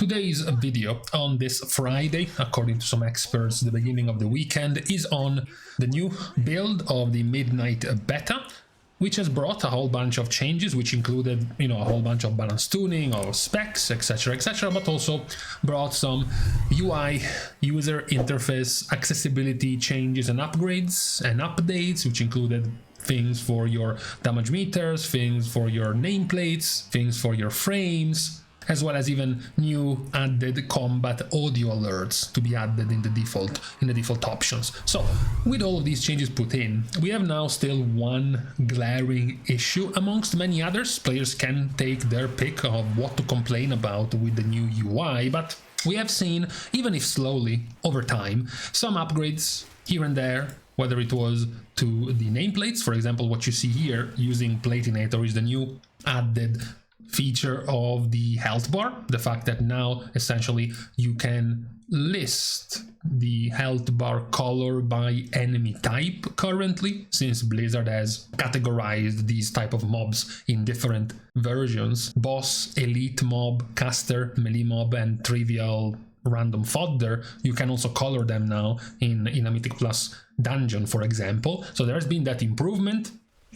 Today's video on this Friday, according to some experts, the beginning of the weekend, is on the new build of the Midnight Beta, which has brought a whole bunch of changes, which included, a whole bunch of balance tuning or specs, etc., but also brought some UI, user interface, accessibility changes and upgrades and updates, which included things for your damage meters, things for your nameplates, things for your frames, as well as even new added combat audio alerts to be added in the default options. So with all of these changes put in, we have now still one glaring issue amongst many others. Players can take their pick of what to complain about with the new UI, but we have seen, even if slowly over time, some upgrades here and there, whether it was to the nameplates. For example, what you see here using Platinator is the new added feature of the health bar, the fact that now essentially you can list the health bar color by enemy type currently, since Blizzard has categorized these type of mobs in different versions: boss, elite mob, caster, melee mob, and trivial random fodder. You can also color them now in a Mythic Plus dungeon, for example. So there has been that improvement,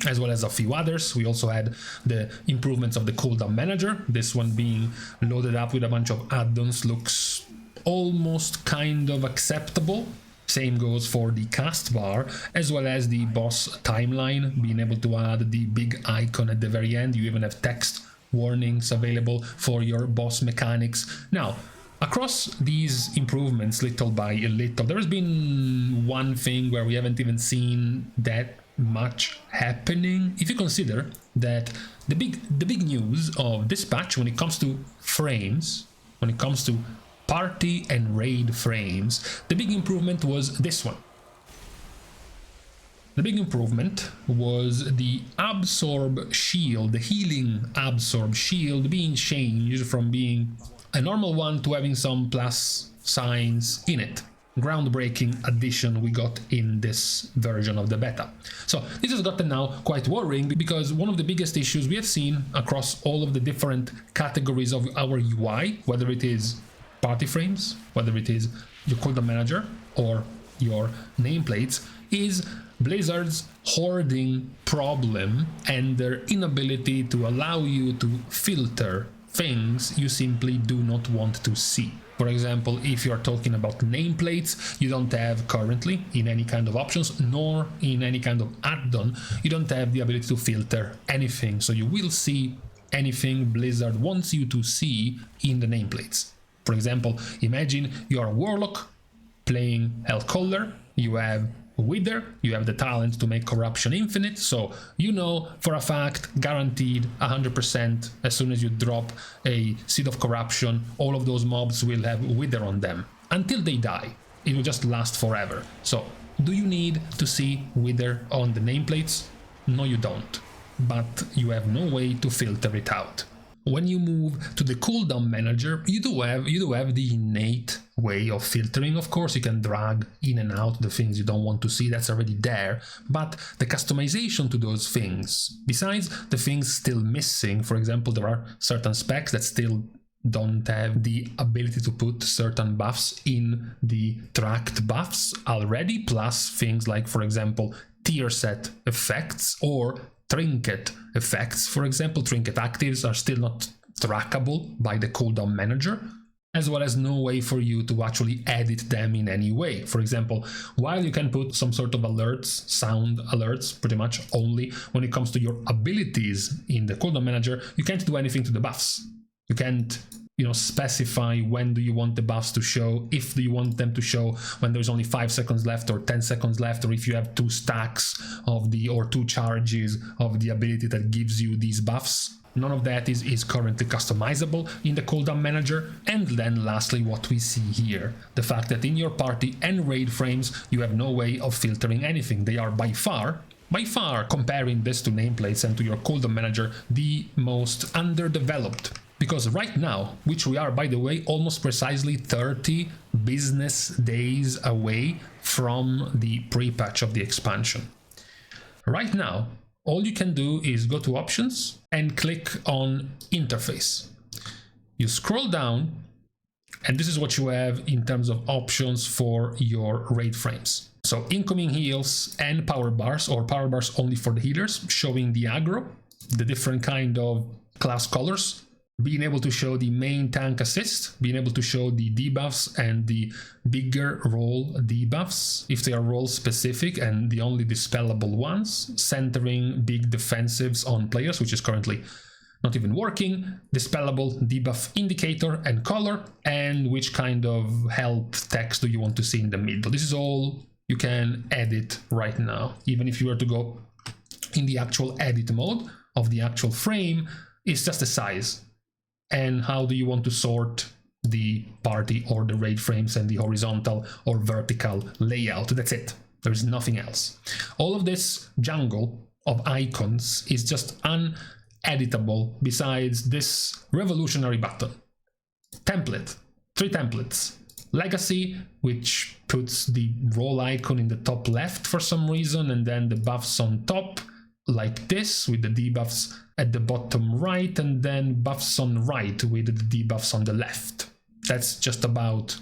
as well as a few others. We also had the improvements of the cooldown manager. This one being loaded up with a bunch of add-ons looks almost kind of acceptable. Same goes for the cast bar, as well as the boss timeline, being able to add the big icon at the very end. You even have text warnings available for your boss mechanics. Now, across these improvements, little by little, there has been one thing where we haven't even seen that much happening. If you consider that the big news of this patch when it comes to frames, when it comes to party and raid frames, the big improvement was this one. The big improvement was the absorb shield, the healing absorb shield, being changed from being a normal one to having some plus signs in it. Groundbreaking addition we got in this version of the beta. So this has gotten now quite worrying, because one of the biggest issues we have seen across all of the different categories of our UI, whether it is party frames, whether it is your cooldown manager or your nameplates, is Blizzard's hoarding problem and their inability to allow you to filter things you simply do not want to see. For example, if you're talking about nameplates, you don't have currently in any kind of options, nor in any kind of add-on, you don't have the ability to filter anything. So you will see anything Blizzard wants you to see in the nameplates. For example, imagine you're a warlock playing Hellcaller, you have Wither, you have the talent to make corruption infinite, so you know for a fact, guaranteed 100%, as soon as you drop a seed of corruption, all of those mobs will have Wither on them until they die. It will just last forever. So do you need to see Wither on the nameplates? No, you don't, but you have no way to filter it out. When you move to the cooldown manager, you do have the innate way of filtering. Of course, you can drag in and out the things you don't want to see, that's already there, but the customization to those things, besides the things still missing, for example, there are certain specs that still don't have the ability to put certain buffs in the tracked buffs already, plus things like, for example, tier set effects or trinket effects. For example, trinket actives are still not trackable by the cooldown manager, as well as no way for you to actually edit them in any way. For example, while you can put some sort of alerts, sound alerts, pretty much only when it comes to your abilities in the cooldown manager, you can't do anything to the buffs. You can't specify when do you want the buffs to show, if do you want them to show when there's only 5 seconds left or 10 seconds left, or if you have 2 stacks of or 2 charges of the ability that gives you these buffs. None of that is currently customizable in the cooldown manager. And then lastly, what we see here, the fact that in your party and raid frames, you have no way of filtering anything. They are by far, comparing this to nameplates and to your cooldown manager, the most underdeveloped. Because right now, which we are, by the way, almost precisely 30 business days away from the pre-patch of the expansion. Right now, all you can do is go to options, and click on interface. You scroll down And this is what you have in terms of options for your raid frames. So incoming heals and power bars, or power bars only for the healers, showing the aggro, the different kind of class colors, being able to show the main tank assist, being able to show the debuffs and the bigger role debuffs if they are role specific and the only dispellable ones, centering big defensives on players, which is currently not even working, dispellable debuff indicator and color, and which kind of health text do you want to see in the middle. This is all you can edit right now. Even if you were to go in the actual edit mode of the actual frame, it's just the size. And how do you want to sort the party or the raid frames and the horizontal or vertical layout? That's it. There's nothing else. All of this jungle of icons is just uneditable besides this revolutionary button. Template, 3 templates. Legacy, which puts the role icon in the top left for some reason, and then the buffs on top, like this, with the debuffs at the bottom right, and then buffs on right with the debuffs on the left. That's just about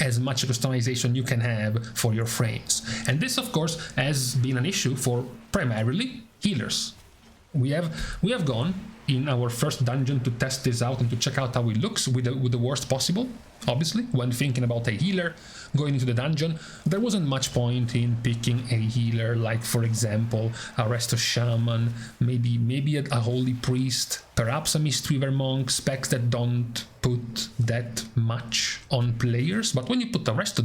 as much customization you can have for your frames. And this, of course, has been an issue for primarily healers. We have gone in our first dungeon to test this out and to check out how it looks with the worst possible. Obviously, when thinking about a healer going into the dungeon, there wasn't much point in picking a healer like, for example, a Resto Shaman, maybe a Holy Priest, perhaps a Mistweaver Monk, specs that don't put that much on players. But when you put a Resto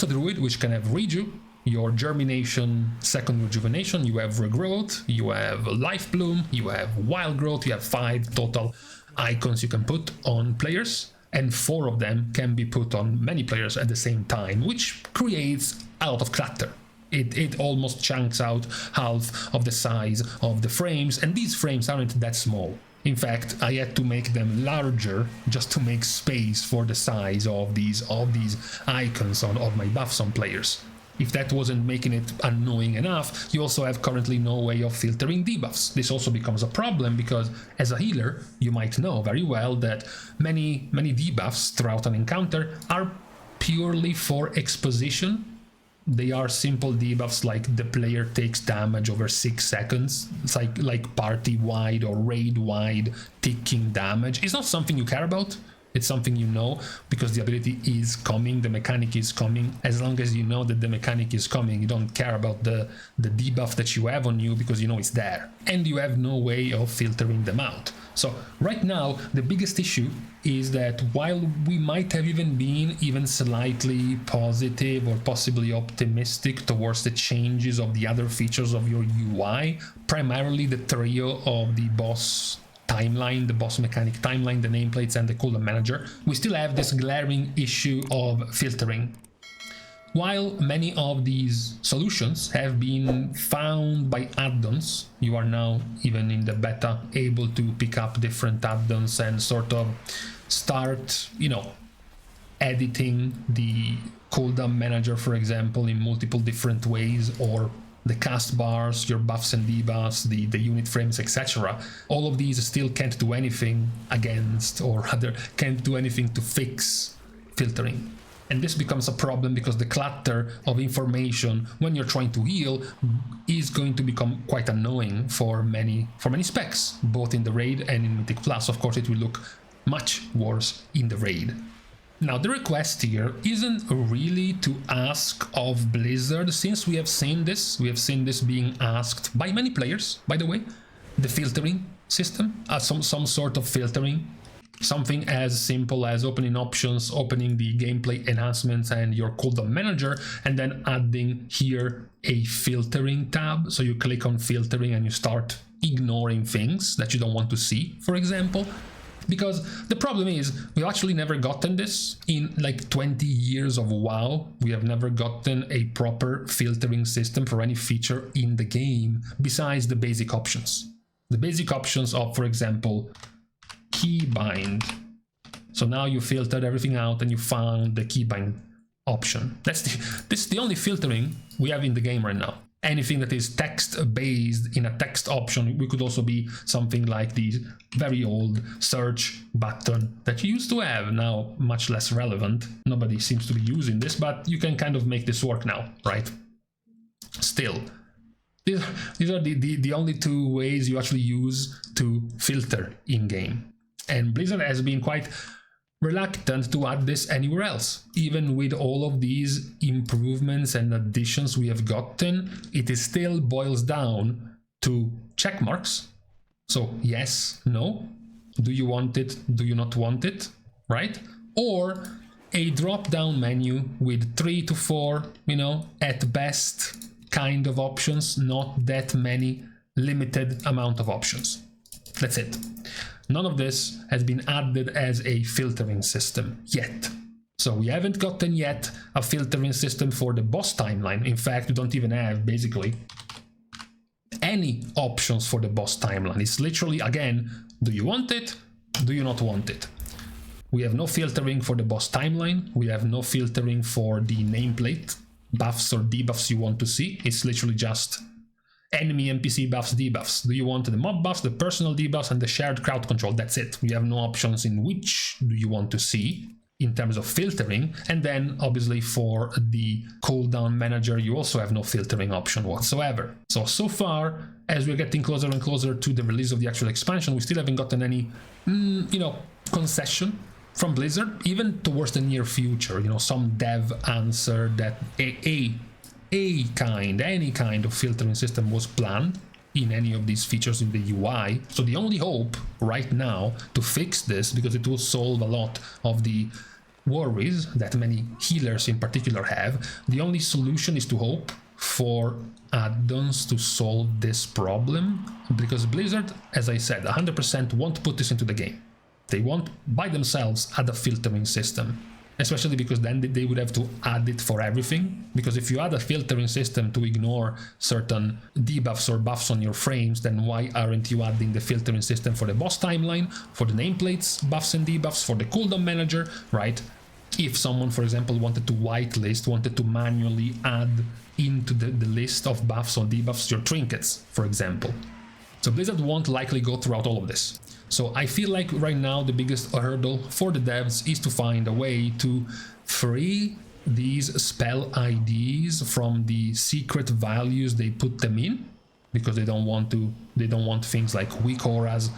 Druid which can have Reju, your Germination, Second Rejuvenation, you have Regrowth, you have Life Bloom, you have Wild Growth, you have 5 total icons you can put on players, and 4 of them can be put on many players at the same time, which creates a lot of clutter. It almost chunks out half of the size of the frames, and these frames aren't that small. In fact, I had to make them larger just to make space for the size of these icons of my buffs on players. If that wasn't making it annoying enough, you also have currently no way of filtering debuffs. This also becomes a problem because as a healer, you might know very well that many debuffs throughout an encounter are purely for exposition. They are simple debuffs like the player takes damage over 6 seconds. It's like party-wide or raid-wide ticking damage. It's not something you care about. It's something you know because the ability is coming, the mechanic is coming. As long as you know that the mechanic is coming, you don't care about the debuff that you have on you because you know it's there. And you have no way of filtering them out. So right now, the biggest issue is that while we might have been slightly positive or possibly optimistic towards the changes of the other features of your UI, primarily the trio of the boss timeline, the boss mechanic timeline, the nameplates, and the cooldown manager, we still have this glaring issue of filtering. While many of these solutions have been found by add-ons, you are now, even in the beta, able to pick up different add-ons and sort of start, editing the cooldown manager, for example, in multiple different ways, or the cast bars, your buffs and debuffs, the unit frames, etc. All of these still can't do anything against, or rather can't do anything to fix filtering. And this becomes a problem because the clutter of information when you're trying to heal is going to become quite annoying for many specs, both in the raid and in Mythic Plus. Of course, it will look much worse in the raid. Now, the request here isn't really to ask of Blizzard, since we have seen this being asked by many players, by the way, the filtering system, some sort of filtering, something as simple as opening options, opening the gameplay enhancements and your cooldown manager, and then adding here a filtering tab. So you click on filtering and you start ignoring things that you don't want to see, for example. Because the problem is, we've actually never gotten this in like 20 years of WoW. We have never gotten a proper filtering system for any feature in the game besides the basic options. The basic options of, for example, keybind. So now you filtered everything out and you found the keybind option. This is the only filtering we have in the game right now. anything that is text-based in a text option. We could also be something like the very old search button that you used to have, now much less relevant. Nobody seems to be using this, but you can kind of make this work now, right? Still, these are the only two ways you actually use to filter in-game. And Blizzard has been quite reluctant to add this anywhere else. Even with all of these improvements and additions we have gotten, it is still boils down to check marks. So yes, no, do you want it, do you not want it, right? Or a drop-down menu with 3 to 4, at best kind of options, not that many, limited amount of options. That's it. None of this has been added as a filtering system yet. So we haven't gotten yet a filtering system for the boss timeline. In fact, we don't even have, basically, any options for the boss timeline. It's literally, again, do you want it? Do you not want it? We have no filtering for the boss timeline. We have no filtering for the nameplate buffs or debuffs you want to see. It's literally just enemy NPC buffs, debuffs. Do you want the mob buffs, the personal debuffs, and the shared crowd control? That's it. We have no options in which do you want to see in terms of filtering. And then obviously for the cooldown manager, you also have no filtering option whatsoever. So far, as we're getting closer and closer to the release of the actual expansion, we still haven't gotten any, concession from Blizzard, even towards the near future. Some dev answer that any kind of filtering system was planned in any of these features in the UI. So the only hope right now to fix this, because it will solve a lot of the worries that many healers in particular have, the only solution is to hope for add-ons to solve this problem, because Blizzard, as I said, 100% won't put this into the game. They won't by themselves add a filtering system. Especially because then they would have to add it for everything. Because if you add a filtering system to ignore certain debuffs or buffs on your frames, then why aren't you adding the filtering system for the boss timeline, for the nameplates, buffs and debuffs, for the cooldown manager, right? If someone, for example, wanted to whitelist, wanted to manually add into the list of buffs or debuffs your trinkets, for example. So Blizzard won't likely go throughout all of this. So I feel like right now the biggest hurdle for the devs is to find a way to free these spell IDs from the secret values they put them in, because they don't want things like weak auras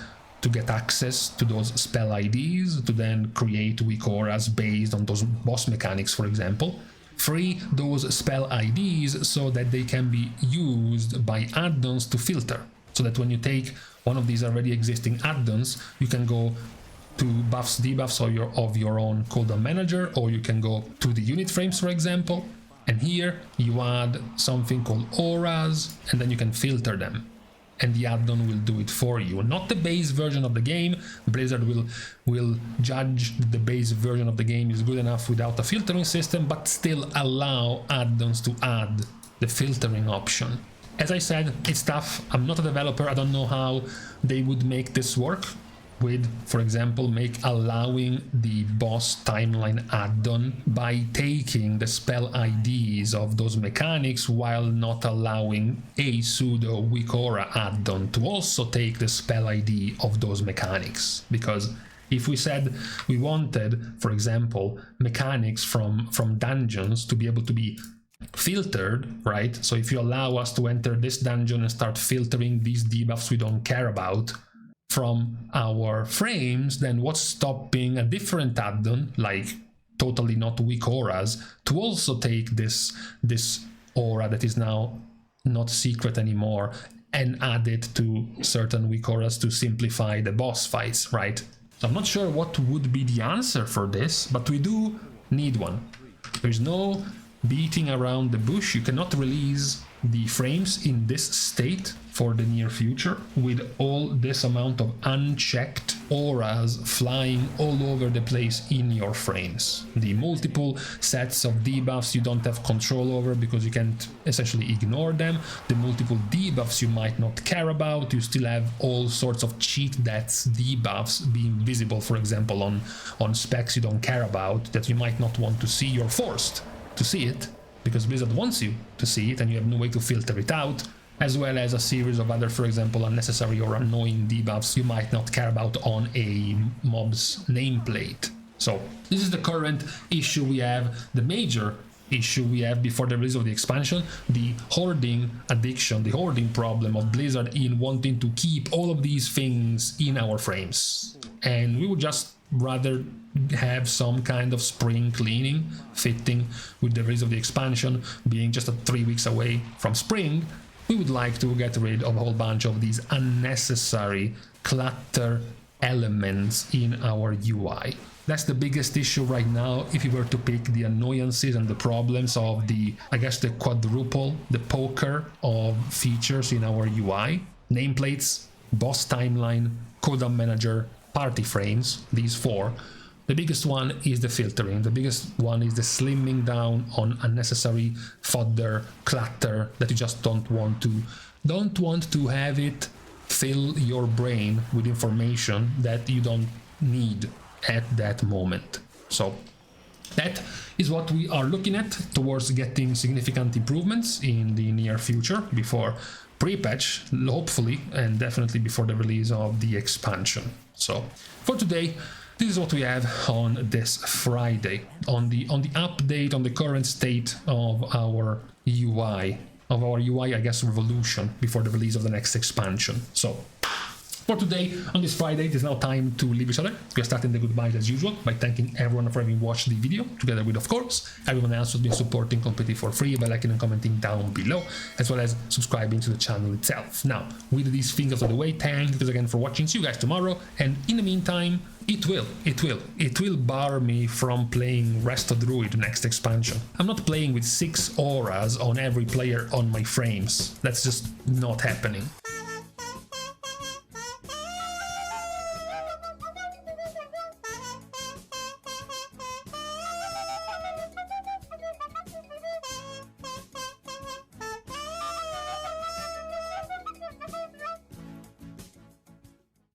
to get access to those spell IDs to then create weak auras based on those boss mechanics, for example. Free those spell IDs so that they can be used by add-ons to filter. So that when you take one of these already existing add-ons, you can go to buffs, debuffs of your own cooldown manager, or you can go to the unit frames, for example, and here you add something called auras, and then you can filter them, and the add-on will do it for you. Not the base version of the game. Blizzard will judge that the base version of the game is good enough without a filtering system, but still allow add-ons to add the filtering option. As I said, it's tough. I'm not a developer. I don't know how they would make this work with, for example, allowing the boss timeline add-on by taking the spell IDs of those mechanics while not allowing a pseudo weak aura add-on to also take the spell ID of those mechanics. Because if we said we wanted, for example, mechanics from dungeons to be able to be filtered, right? So if you allow us to enter this dungeon and start filtering these debuffs we don't care about from our frames, then what's stopping a different add-on, like totally not weak auras, to also take this aura that is now not secret anymore and add it to certain weak auras to simplify the boss fights, right? So I'm not sure what would be the answer for this, but we do need one. There's no beating around the bush. You cannot release the frames in this state for the near future with all this amount of unchecked auras flying all over the place in your frames. The multiple sets of debuffs you don't have control over because you can't essentially ignore them. The multiple debuffs you might not care about. You still have all sorts of cheat deaths debuffs being visible, for example, on specs you don't care about that you might not want to see. You're forced to see it because Blizzard wants you to see it and you have no way to filter it out, as well as a series of other, for example, unnecessary or annoying debuffs you might not care about on a mob's nameplate. So this is the current issue we have, the major issue we have before the release of the expansion, the hoarding addiction, the hoarding problem of Blizzard in wanting to keep all of these things in our frames. And we would just rather have some kind of spring cleaning fitting with the release of the expansion being just 3 weeks away from spring. We would like to get rid of a whole bunch of these unnecessary clutter elements in our UI. That's the biggest issue right now if you were to pick the annoyances and the problems of the, I guess, the quadruple, the poker of features in our UI. Nameplates, boss timeline, cooldown manager, party frames, these four. The biggest one is the filtering. The biggest one is the slimming down on unnecessary fodder, clutter that you just don't want to have it fill your brain with information that you don't need at that moment. So that is what we are looking at towards getting significant improvements in the near future before pre-patch, hopefully, and definitely before the release of the expansion. So for today, this is what we have on this Friday, on the update, on the current state of our UI, I guess, revolution before the release of the next expansion. So for today, on this Friday, it is now time to leave each other. We are starting the goodbyes as usual by thanking everyone for having watched the video, together with, of course, everyone else who's been supporting completely for free by liking and commenting down below, as well as subscribing to the channel itself. Now, with these things out of the way, thank you again for watching. See you guys tomorrow, and in the meantime, it will bar me from playing Resto Druid next expansion. I'm not playing with 6 auras on every player on my frames. That's just not happening.